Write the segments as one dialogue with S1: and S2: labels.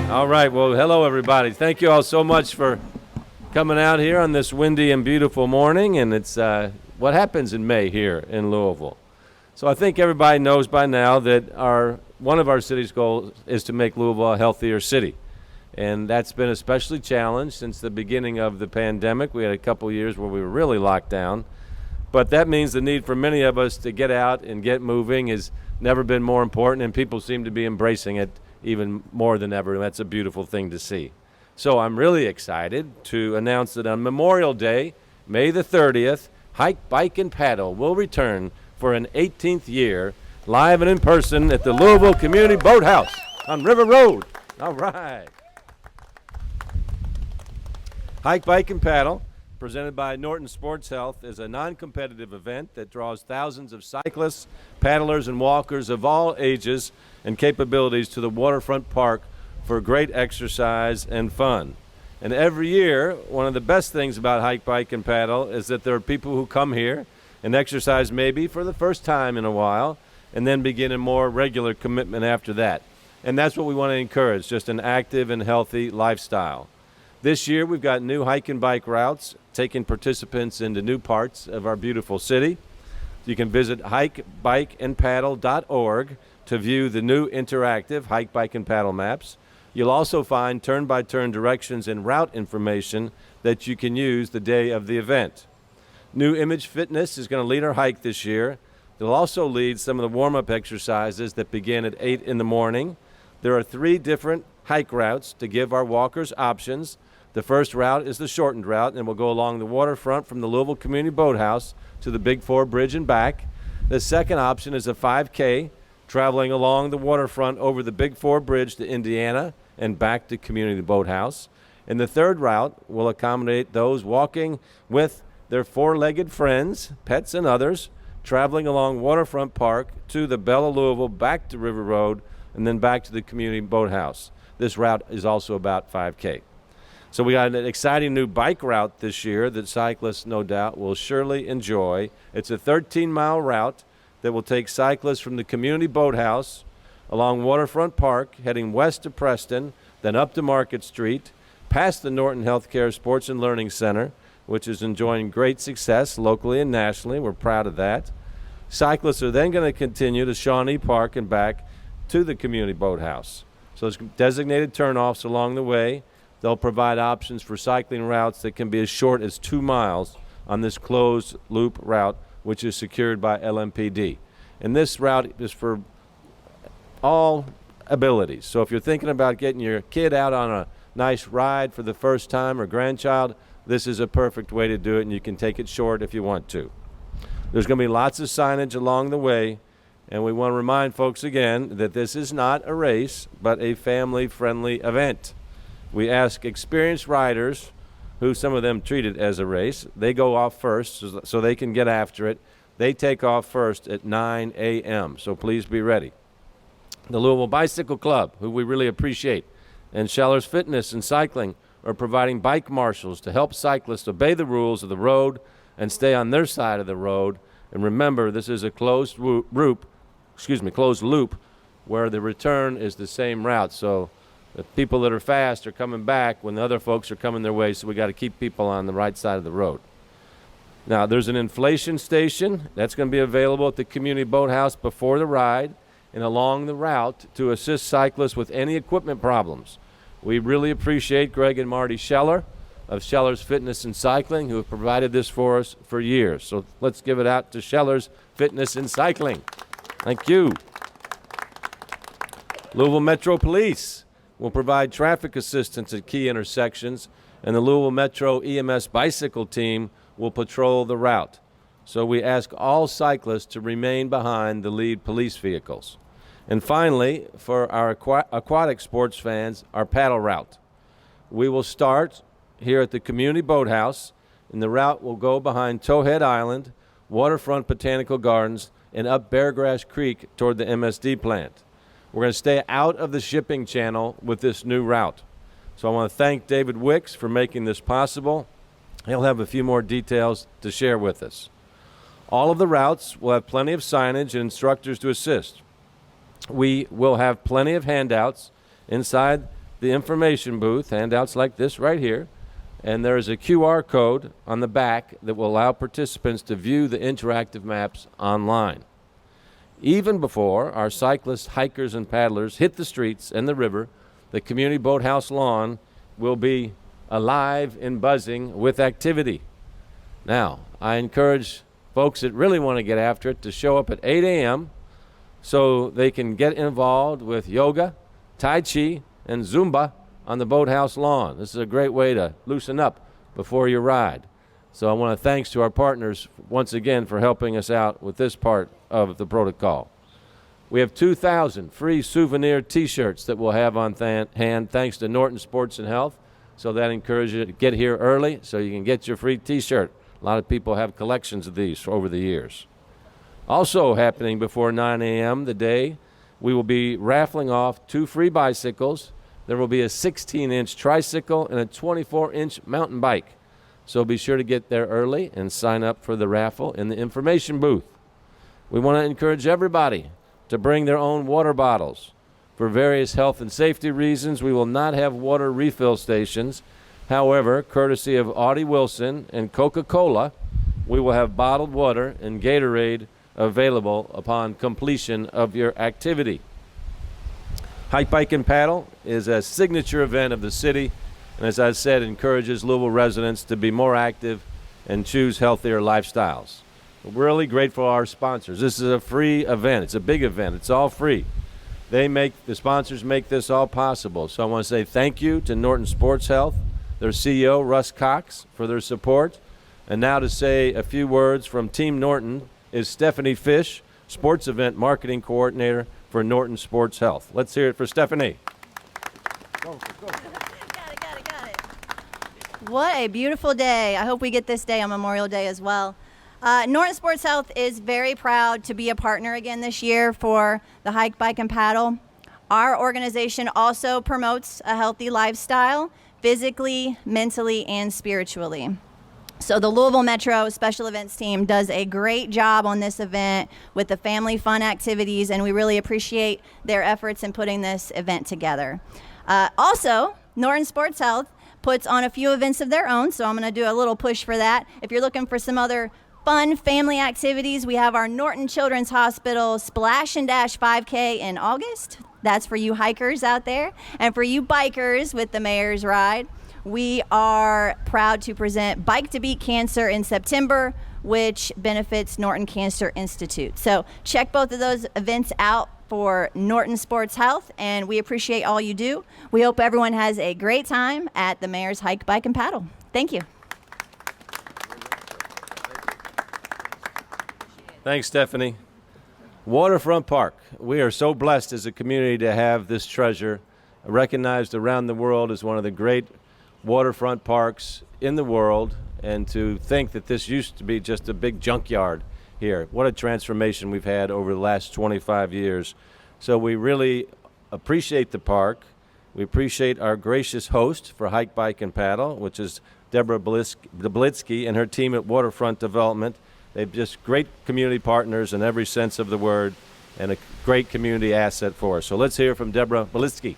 S1: All right, well, hello, everybody. Thank you all so much for coming out here on this windy and beautiful morning, and it's what happens in May here in Louisville. So I think everybody knows by now that one of our city's goals is to make Louisville a healthier city, and that's been especially challenged since the beginning of the pandemic. We had a couple years where we were really locked down, but that means the need for many of us to get out and get moving has never been more important, and people seem to be embracing it even more than ever, and that's a beautiful thing to see. So I'm really excited to announce that on Memorial Day, May the 30th, Hike, Bike, and Paddle will return for an 18th year, live and in person at the Louisville Community Boathouse on River Road. All right. Hike, Bike, and Paddle, presented by Norton Sports Health, is a non-competitive event that draws thousands of cyclists, paddlers, and walkers of all ages and capabilities to the Waterfront Park for great exercise and fun. And every year, one of the best things about Hike, Bike, and Paddle is that there are people who come here and exercise maybe for the first time in a while and then begin a more regular commitment after that. And that's what we want to encourage, just an active and healthy lifestyle. This year, we've got new hike and bike routes, taking participants into new parts of our beautiful city. You can visit hikebikeandpaddle.org to view the new interactive hike, bike, and paddle maps. You'll also find turn-by-turn directions and route information that you can use the day of the event. New Image Fitness is going to lead our hike this year. They'll also lead some of the warm-up exercises that begin at 8 in the morning. There are 3 different hike routes to give our walkers options. The first route is the shortened route, and we'll go along the waterfront from the Louisville Community Boathouse to the Big Four Bridge and back. The second option is a 5K, traveling along the waterfront over the Big Four Bridge to Indiana and back to Community Boathouse. And the third route will accommodate those walking with their 4-legged friends, pets, and others, traveling along Waterfront Park to the Belle of Louisville, back to River Road, and then back to the Community Boathouse. This route is also about 5K. So we got an exciting new bike route this year that cyclists, no doubt, will surely enjoy. It's a 13-mile route that will take cyclists from the Community Boathouse along Waterfront Park, heading west to Preston, then up to Market Street, past the Norton Healthcare Sports and Learning Center, which is enjoying great success locally and nationally. We're proud of that. Cyclists are then going to continue to Shawnee Park and back to the Community Boathouse. So there's designated turnoffs along the way. They'll provide options for cycling routes that can be as short as 2 miles on this closed loop route, which is secured by LMPD. And this route is for all abilities. So if you're thinking about getting your kid out on a nice ride for the first time or grandchild, this is a perfect way to do it, and you can take it short if you want to. There's going to be lots of signage along the way, and we want to remind folks again that this is not a race, but a family-friendly event. We ask experienced riders, who some of them treat it as a race, they go off first so they can get after it. They take off first at 9 a.m., so please be ready. The Louisville Bicycle Club, who we really appreciate, and Scheller's Fitness and Cycling are providing bike marshals to help cyclists obey the rules of the road and stay on their side of the road. And remember, this is a closed loop where the return is the same route. So the people that are fast are coming back when the other folks are coming their way, so we got to keep people on the right side of the road. Now, there's an inflation station that's going to be available at the Community Boathouse before the ride and along the route to assist cyclists with any equipment problems. We really appreciate Greg and Marty Scheller of Scheller's Fitness and Cycling, who have provided this for us for years. So let's give it out to Scheller's Fitness and Cycling. Thank you. Louisville Metro Police will provide traffic assistance at key intersections, and the Louisville Metro EMS bicycle team will patrol the route. So we ask all cyclists to remain behind the lead police vehicles. And finally, for our aquatic sports fans, our paddle route. We will start here at the Community Boathouse, and the route will go behind Towhead Island, Waterfront Botanical Gardens, and up Beargrass Creek toward the MSD plant. We're going to stay out of the shipping channel with this new route. So I want to thank David Wicks for making this possible. He'll have a few more details to share with us. All of the routes will have plenty of signage and instructors to assist. We will have plenty of handouts inside the information booth, handouts like this right here, and there is a QR code on the back that will allow participants to view the interactive maps online. Even before our cyclists, hikers, and paddlers hit the streets and the river, the Community Boathouse Lawn will be alive and buzzing with activity. Now, I encourage folks that really want to get after it to show up at 8 a.m. so they can get involved with yoga, Tai Chi, and Zumba on the Boathouse Lawn. This is a great way to loosen up before your ride. So I want to thanks to our partners once again for helping us out with this part of the protocol. We have 2,000 free souvenir T-shirts that we'll have on hand thanks to Norton Sports and Health. So that encourages you to get here early so you can get your free T-shirt. A lot of people have collections of these over the years. Also happening before 9 a.m. today, we will be raffling off 2 free bicycles. There will be a 16-inch tricycle and a 24-inch mountain bike. So be sure to get there early and sign up for the raffle in the information booth. We want to encourage everybody to bring their own water bottles. For various health and safety reasons, we will not have water refill stations. However, courtesy of Audie Wilson and Coca-Cola, we will have bottled water and Gatorade available upon completion of your activity. Hike, Bike, and Paddle is a signature event of the city, and as I said, encourages Louisville residents to be more active and choose healthier lifestyles. We're really grateful to our sponsors. This is a free event. It's a big event. It's all free. The sponsors make this all possible. So I want to say thank you to Norton Sports Health, their CEO, Russ Cox, for their support. And now to say a few words from Team Norton is Stephanie Fish, Sports Event Marketing Coordinator for Norton Sports Health. Let's hear it for Stephanie.
S2: Go. Got it. What a beautiful day. I hope we get this day on Memorial Day as well. Norton Sports Health is very proud to be a partner again this year for the Hike, Bike, and Paddle. Our organization also promotes a healthy lifestyle, physically, mentally, and spiritually. So the Louisville Metro Special Events team does a great job on this event with the family fun activities, and we really appreciate their efforts in putting this event together. Also, Norton Sports Health puts on a few events of their own, so I'm going to do a little push for that. If you're looking for some other fun family activities, we have our Norton Children's Hospital Splash and Dash 5K in August. That's for you hikers out there. And for you bikers with the Mayor's Ride, we are proud to present Bike to Beat Cancer in September, which benefits Norton Cancer Institute. So check both of those events out for Norton Sports Health, and we appreciate all you do. We hope everyone has a great time at the Mayor's Hike, Bike, and Paddle. Thank you.
S1: Thanks, Stephanie. Waterfront Park. We are so blessed as a community to have this treasure recognized around the world as one of the great waterfront parks in the world, and to think that this used to be just a big junkyard here. What a transformation we've had over the last 25 years. So we really appreciate the park. We appreciate our gracious host for Hike, Bike, and Paddle, which is Deborah Baliski and her team at Waterfront Development. They're just great community partners in every sense of the word, and a great community asset for us. So let's hear from Deborah Baliski.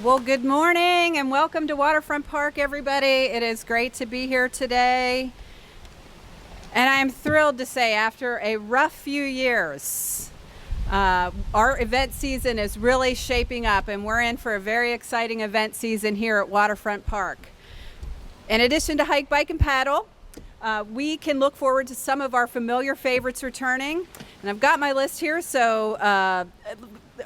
S3: Well, good morning and welcome to Waterfront Park, everybody. It is great to be here today. And I'm thrilled to say, after a rough few years, our event season is really shaping up, and we're in for a very exciting event season here at Waterfront Park. In addition to Hike, Bike, and Paddle, we can look forward to some of our familiar favorites returning. And I've got my list here, so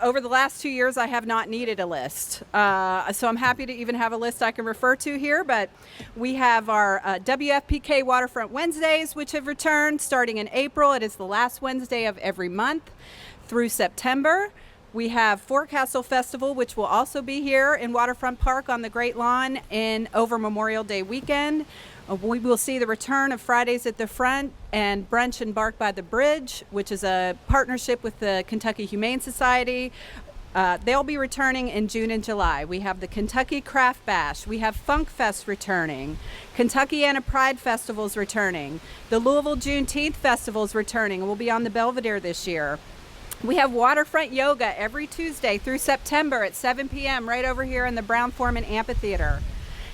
S3: over the last 2 years, I have not needed a list. So I'm happy to even have a list I can refer to here. But we have our Wfpk Waterfront Wednesdays, which have returned starting in April. It is the last Wednesday of every month through September. We have Forecastle Festival, which will also be here in Waterfront Park on the Great Lawn over Memorial Day weekend. We will see the return of Fridays at the Front and Brunch and Bark by the Bridge, which is a partnership with the Kentucky Humane Society. They'll be returning in June and July. We have the Kentucky Craft Bash. We have Funk Fest returning. Kentuckiana Pride Festival's returning. The Louisville Juneteenth Festival's returning and will be on the Belvedere this year. We have waterfront yoga every Tuesday through September at 7 p.m. right over here in the Brown-Forman Amphitheater.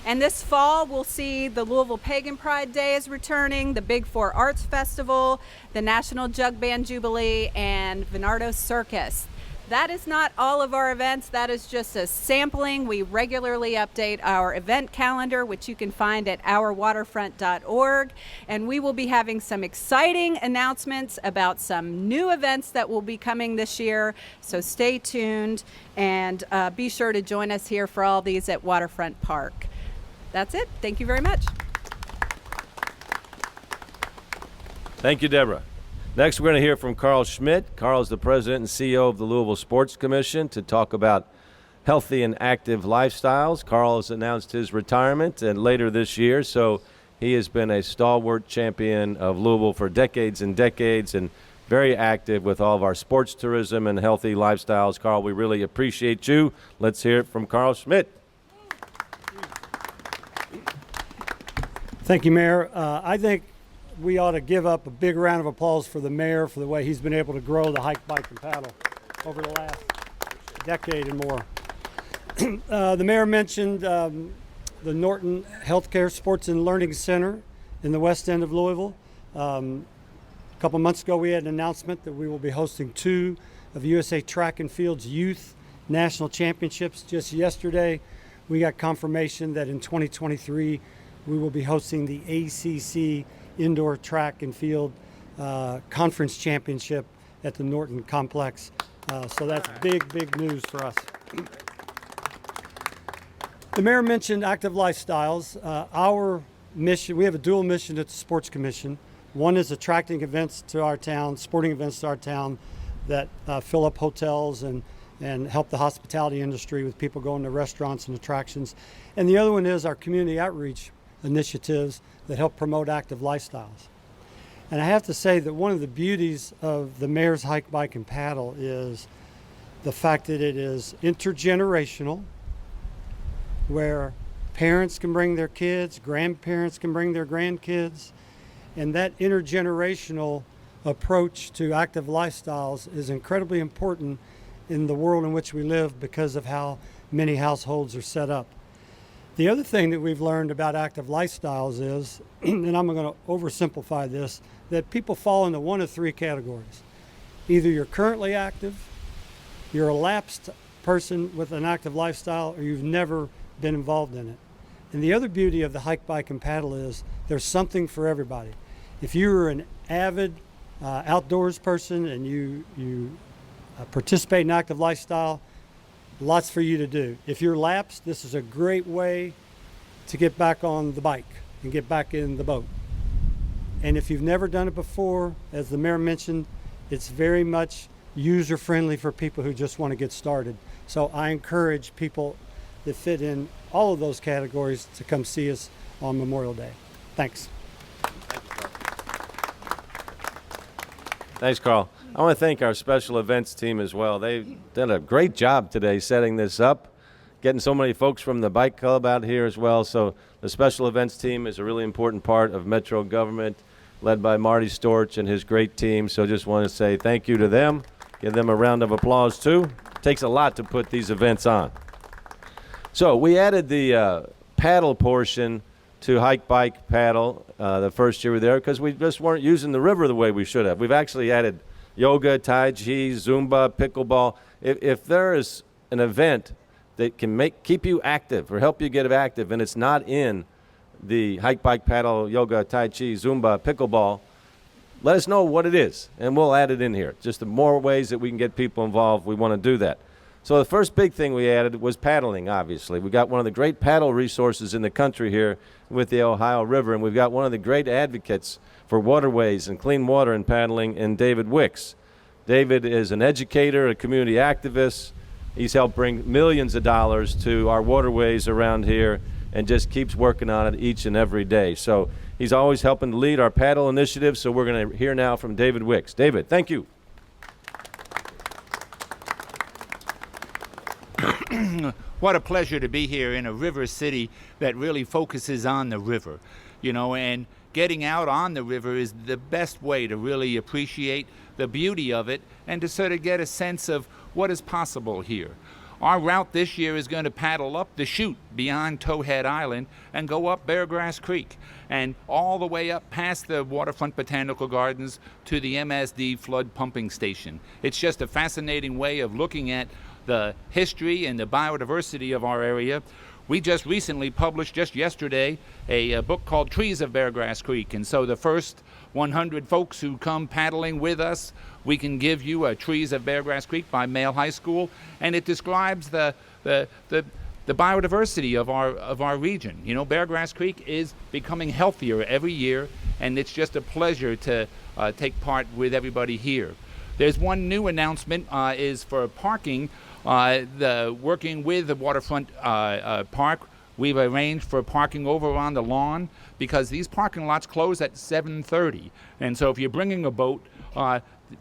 S3: And this fall, we'll see the Louisville Pagan Pride Day is returning, the Big Four Arts Festival, the National Jug Band Jubilee, and Venardo's Circus. That is not all of our events. That is just a sampling. We regularly update our event calendar, which you can find at ourwaterfront.org. And we will be having some exciting announcements about some new events that will be coming this year. So stay tuned and be sure to join us here for all these at Waterfront Park. That's it. Thank you very much.
S1: Thank you, Deborah. Next, we're going to hear from Carl Schmidt. Carl is the president and CEO of the Louisville Sports Commission to talk about healthy and active lifestyles. Carl has announced his retirement and later this year, so he has been a stalwart champion of Louisville for decades and decades and very active with all of our sports tourism and healthy lifestyles. Carl, we really appreciate you. Let's hear it from Carl Schmidt.
S4: Thank you, Mayor. I think we ought to give up a big round of applause for the mayor for the way he's been able to grow the hike, bike, and paddle over the last decade and more. The mayor mentioned the Norton Healthcare Sports and Learning Center in the west end of Louisville. A couple months ago, we had an announcement that we will be hosting 2 of USA Track and Field's youth national championships. Just yesterday, we got confirmation that in 2023, we will be hosting the ACC Indoor Track and Field Conference Championship at the Norton Complex. So that's big news for us. The mayor mentioned active lifestyles. Our mission, we have a dual mission at the Sports Commission. One is attracting events to our town, sporting events to our town that fill up hotels and help the hospitality industry with people going to restaurants and attractions. And the other one is our community outreach initiatives that help promote active lifestyles. And I have to say that one of the beauties of the mayor's hike, bike, and paddle is the fact that it is intergenerational, where parents can bring their kids, grandparents can bring their grandkids, and that intergenerational approach to active lifestyles is incredibly important in the world in which we live because of how many households are set up. The other thing that we've learned about active lifestyles is, and I'm going to oversimplify this, that people fall into one of 3 categories. Either you're currently active, you're a lapsed person with an active lifestyle, or you've never been involved in it. And the other beauty of the hike, bike, and paddle is there's something for everybody. If you're an avid outdoors person and you participate in active lifestyle, lots for you to do. If you're lapsed, this is a great way to get back on the bike and get back in the boat. And if you've never done it before, as the mayor mentioned, it's very much user-friendly for people who just want to get started. So I encourage people that fit in all of those categories to come see us on Memorial Day. Thanks.
S1: Thanks, Carl. I want to thank our special events team as well. They've done a great job today setting this up, getting so many folks from the bike club out here as well. So the special events team is a really important part of Metro government, led by Marty Storch and his great team. So just want to say thank you to them. Give them a round of applause, too. It takes a lot to put these events on. So we added the paddle portion to hike, bike, paddle the first year we were there because we just weren't using the river the way we should have. We've actually added yoga, Tai Chi, Zumba, pickleball. If there is an event that can keep you active or help you get active and it's not in the hike, bike, paddle, yoga, Tai Chi, Zumba, pickleball, let us know what it is and we'll add it in here. Just the more ways that we can get people involved, we want to do that. So the first big thing we added was paddling, obviously. We got one of the great paddle resources in the country here with the Ohio River, and we've got one of the great advocates for waterways and clean water and paddling in David Wicks. David is an educator, a community activist. He's helped bring millions of dollars to our waterways around here and just keeps working on it each and every day. So he's always helping to lead our paddle initiative, so we're going to hear now from David Wicks. David, thank you.
S5: What a pleasure to be here in a river city that really focuses on the river, you know, and getting out on the river is the best way to really appreciate the beauty of it and to sort of get a sense of what is possible here. Our route this year is going to paddle up the chute beyond Towhead Island and go up Beargrass Creek and all the way up past the Waterfront Botanical Gardens to the MSD flood pumping station. It's just a fascinating way of looking at the history and the biodiversity of our area. We just recently published, just yesterday, a book called Trees of Beargrass Creek. And so the first 100 folks who come paddling with us, we can give you Trees of Beargrass Creek by Male High School. And it describes the biodiversity of our region. You know, Beargrass Creek is becoming healthier every year, and it's just a pleasure to take part with everybody here. There's one new announcement is for parking. Working with the Waterfront Park, we've arranged for parking over on the lawn because these parking lots close at 7:30. And so if you're bringing a boat,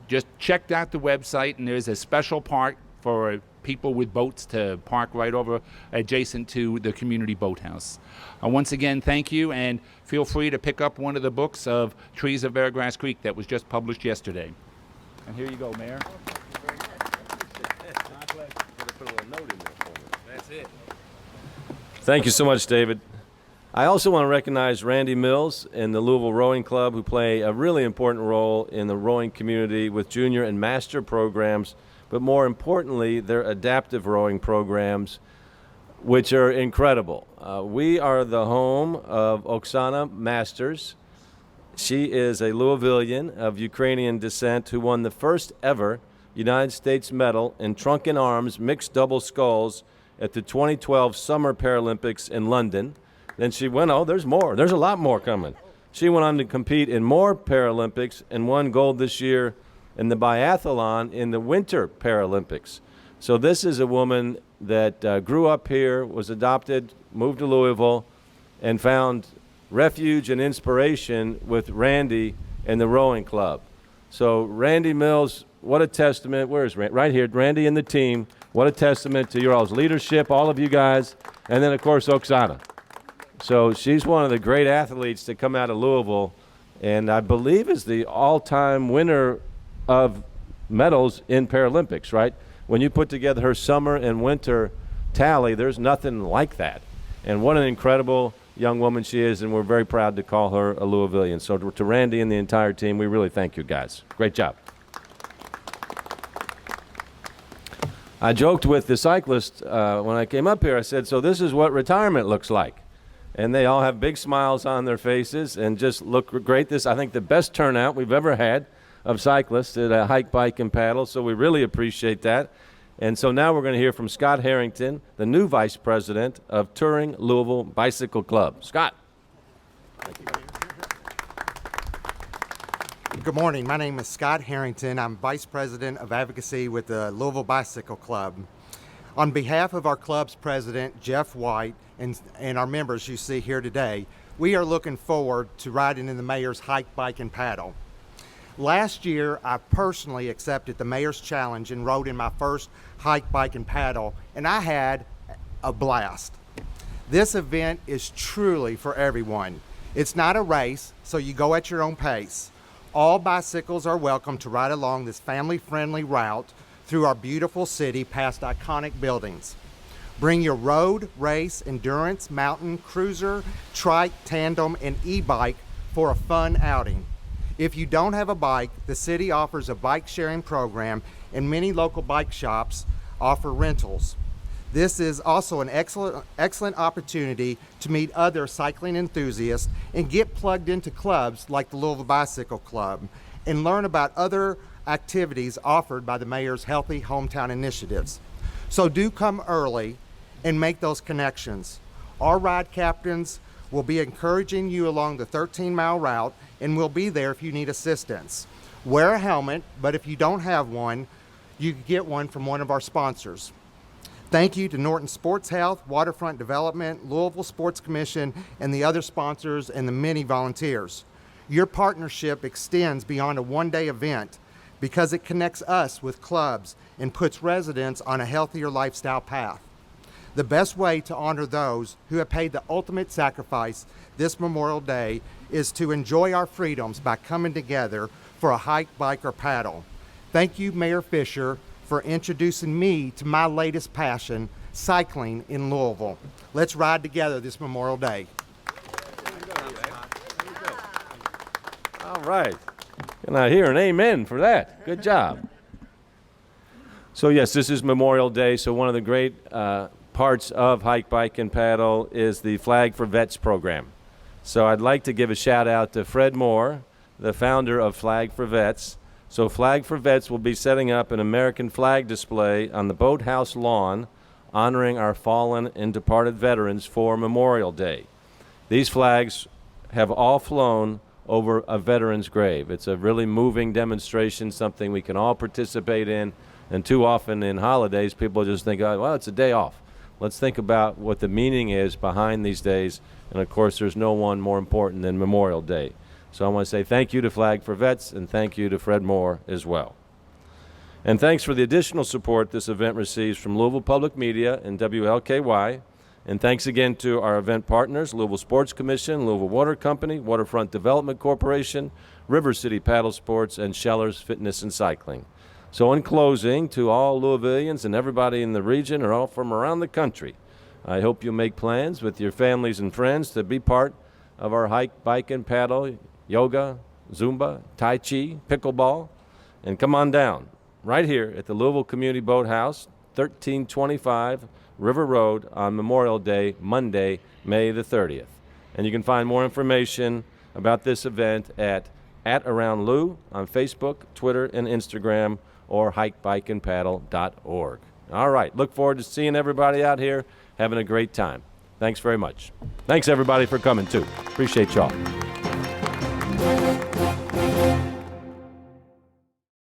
S5: just check out the website, and there's a special park for people with boats to park right over adjacent to the community boathouse. Once again, thank you, and feel free to pick up one of the books of Trees of Beargrass Creek that was just published yesterday. And here you go, Mayor.
S1: That's it. Thank you so much, David. I also want to recognize Randy Mills and the Louisville Rowing Club, who play a really important role in the rowing community with junior and master programs, but more importantly, their adaptive rowing programs, which are incredible. We are the home of Oksana Masters. She is a Louisvillian of Ukrainian descent who won the first ever United States medal in trunk and arms mixed double sculls at the 2012 Summer Paralympics in London. Then she went, there's more. There's a lot more coming. She went on to compete in more Paralympics and won gold this year in the biathlon in the Winter Paralympics. So this is a woman that grew up here, was adopted, moved to Louisville, and found refuge and inspiration with Randy and the rowing club. So Randy Mills, what a testament. Where's Randy? Right here, Randy and the team. What a testament to your all's leadership, all of you guys. And then, of course, Oksana. So she's one of the great athletes to come out of Louisville, and I believe is the all-time winner of medals in Paralympics, right? When you put together her summer and winter tally, there's nothing like that. And what an incredible young woman she is, and we're very proud to call her a Louisvillian. So to Randy and the entire team, we really thank you guys. Great job. I joked with the cyclists when I came up here. I said, so this is what retirement looks like. And they all have big smiles on their faces and just look great. This, I think, the best turnout we've ever had of cyclists at a hike, bike, and paddle. So we really appreciate that. And so now we're going to hear from Scott Harrington, the new vice president of Touring Louisville Bicycle Club. Scott.
S6: Thank you. Good morning. My name is Scott Harrington. I'm vice president of advocacy with the Louisville Bicycle Club. On behalf of our club's president, Jeff White, and our members you see here today, we are looking forward to riding in the mayor's hike, bike, and paddle. Last year, I personally accepted the mayor's challenge and rode in my first hike, bike, and paddle, and I had a blast. This event is truly for everyone. It's not a race, so you go at your own pace. All bicycles are welcome to ride along this family-friendly route through our beautiful city past iconic buildings. Bring your road, race, endurance, mountain, cruiser, trike, tandem, and e-bike for a fun outing. If you don't have a bike, the city offers a bike sharing program, and many local bike shops offer rentals. This is also an excellent opportunity to meet other cycling enthusiasts and get plugged into clubs like the Louisville Bicycle Club and learn about other activities offered by the mayor's Healthy Hometown initiatives. So do come early and make those connections. Our ride captains will be encouraging you along the 13-mile route, and we'll be there if you need assistance. Wear a helmet, but if you don't have one, you can get one from one of our sponsors. Thank you to Norton Sports Health, Waterfront Development, Louisville Sports Commission, and the other sponsors and the many volunteers. Your partnership extends beyond a one-day event because it connects us with clubs and puts residents on a healthier lifestyle path. The best way to honor those who have paid the ultimate sacrifice this Memorial Day is to enjoy our freedoms by coming together for a hike, bike, or paddle. Thank you, Mayor Fisher, for introducing me to my latest passion, cycling in Louisville. Let's ride together this Memorial Day.
S1: All right. Can I hear an amen for that? Good job. So yes, this is Memorial Day, so one of the great parts of Hike, Bike, and Paddle is the Flag for Vets program. So I'd like to give a shout out to Fred Moore, the founder of Flag for Vets. So Flag for Vets will be setting up an American flag display on the Boathouse Lawn, honoring our fallen and departed veterans for Memorial Day. These flags have all flown over a veteran's grave. It's a really moving demonstration, something we can all participate in, and too often in holidays people just think, oh, well, it's a day off. Let's think about what the meaning is behind these days, and of course there's no one more important than Memorial Day. So I want to say thank you to Flag for Vets, and thank you to Fred Moore as well. And thanks for the additional support this event receives from Louisville Public Media and WLKY. And thanks again to our event partners, Louisville Sports Commission, Louisville Water Company, Waterfront Development Corporation, River City Paddle Sports, and Schellers Fitness and Cycling. So in closing, to all Louisvillians and everybody in the region or all from around the country, I hope you'll make plans with your families and friends to be part of our hike, bike, and paddle, yoga, Zumba, Tai Chi, pickleball, and come on down right here at the Louisville Community Boathouse, 1325 River Road on Memorial Day, Monday, May the 30th. And you can find more information about this event at @AroundLou on Facebook, Twitter, and Instagram, or hikebikeandpaddle.org. All right, look forward to seeing everybody out here having a great time. Thanks very much. Thanks, everybody, for coming, too. Appreciate y'all.